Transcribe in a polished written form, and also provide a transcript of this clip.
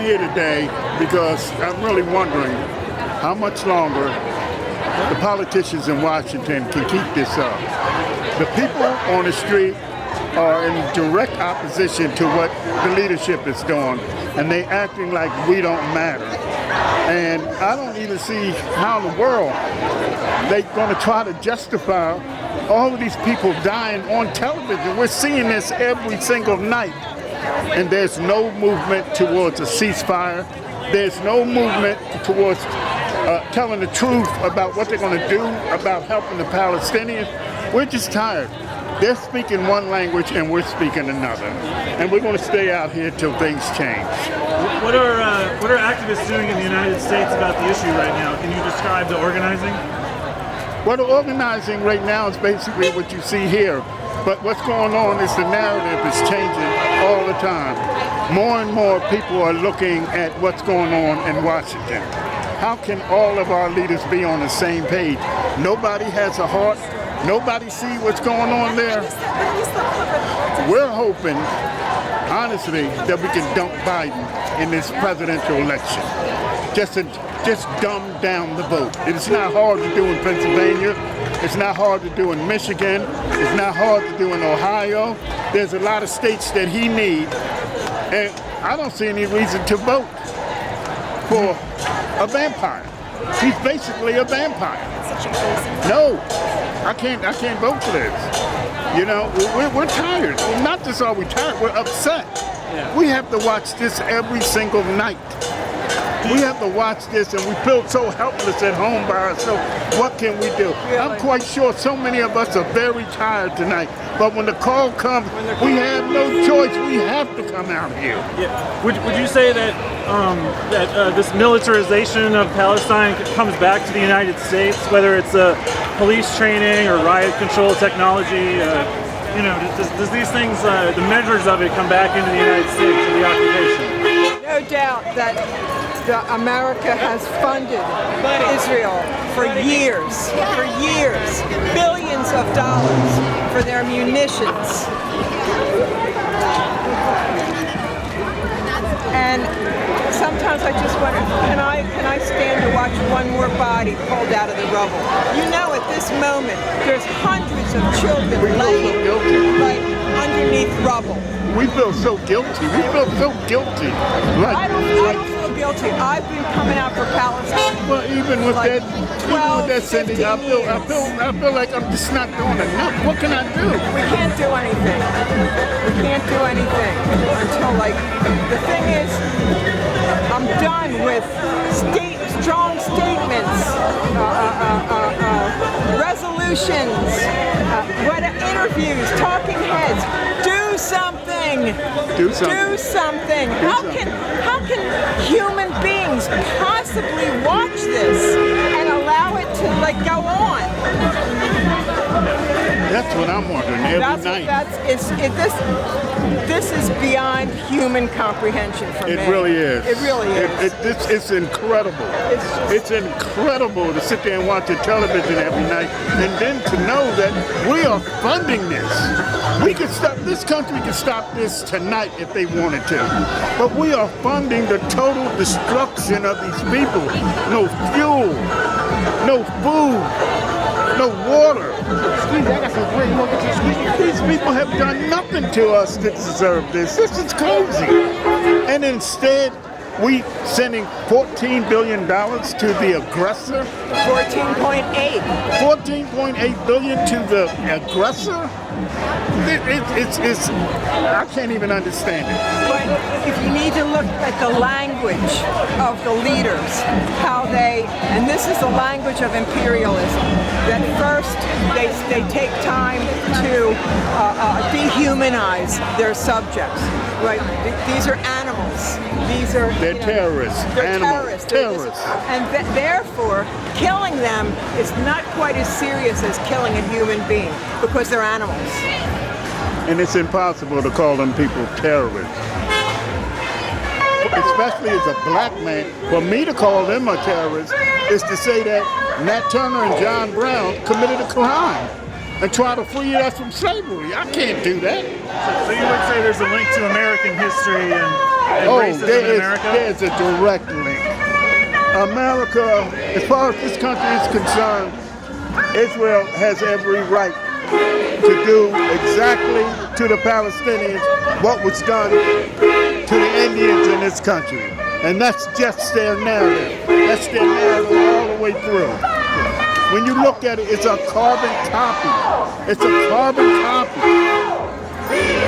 here today because I'm really wondering how much longer the politicians in Washington can keep this up. The people on the street are in direct opposition to what the leadership is doing, and they acting like we don't matter. And I don't even see how in the world they're going to try to justify all of these people dying on television. We're seeing this every single night. And there's no movement towards a ceasefire. There's no movement towards telling the truth about what they're going to do about helping the Palestinians. We're just tired. They're speaking one language and we're speaking another. And we're going to stay out here till things change. What are activists doing in the United States about the issue right now? Can you describe the organizing? Well, the organizing right now is basically what you see here. But what's going on is the narrative is changing all the time. More and more people are looking at what's going on in Washington. How can all of our leaders be on the same page? Nobody has a heart. Nobody see what's going on there. We're hoping, honestly, that we can dump Biden in this presidential election. Just dumb down the vote. It's not hard to do in Pennsylvania. It's not hard to do in Michigan. It's not hard to do in Ohio. There's a lot of states that he needs, and I don't see any reason to vote for a vampire. He's basically a vampire. No, I can't vote for this. You know, we're tired. Not just are we tired, we're upset. Yeah. We have to watch this every single night. We have to watch this, and we feel so helpless at home by ourselves. What can we do? Really? I'm quite sure so many of us are very tired tonight. But when the call comes, we have no choice. We have to come out here. Yeah. Would you say that this militarization of Palestine comes back to the United States, whether it's police training or riot control technology? Does these things, the measures of it, come back into the United States in the occupation? No doubt that America has funded Israel for years, billions of dollars for their munitions. And sometimes I just wonder, can I stand to watch one more body pulled out of the rubble? You know, at this moment, there's hundreds of children laying underneath rubble. We feel so guilty. We feel so guilty. I don't feel guilty. I've been coming out for Palestine. Well, even with that sending, I feel like I'm just not doing enough. What can I do? We can't do anything. We can't do anything until, the thing is, I'm done with strong statements, resolutions, interviews, talking heads. Do something. Do something. Do something. How can human beings possibly watch this and allow it to go on? That's what I'm wondering every night. This is beyond human comprehension for me. It really is. It really is. It's incredible. It's incredible to sit there and watch the television every night, and then to know that we are funding this. We could stop. This country could stop this tonight if they wanted to, but we are funding the total destruction of these people. No fuel, no food, no water. These people have done nothing to us to deserve this. This is crazy. And instead, we sending $14 billion to the aggressor. 14.8. 14.8 billion to the aggressor. It's I can't even understand it. But if you need to look at the language of the leaders, and this is the language of imperialism, that first they take time to dehumanize their subjects. Right? These are animals. They're terrorists. They're terrorists. And therefore, killing them is not quite as serious as killing a human being because they're animals. And it's impossible to call them people terrorists. Especially as a black man, for me to call them a terrorist is to say that Nat Turner and John Brown committed a crime and try to free us from slavery. I can't do that. So you would say there's a link to American history and racism in America? There's a direct link. America, as far as this country is concerned, Israel has every right to do exactly to the Palestinians what was done to the Indians in this country. And that's just their narrative. That's their narrative all the way through. When you look at it, it's a carbon copy. It's a carbon copy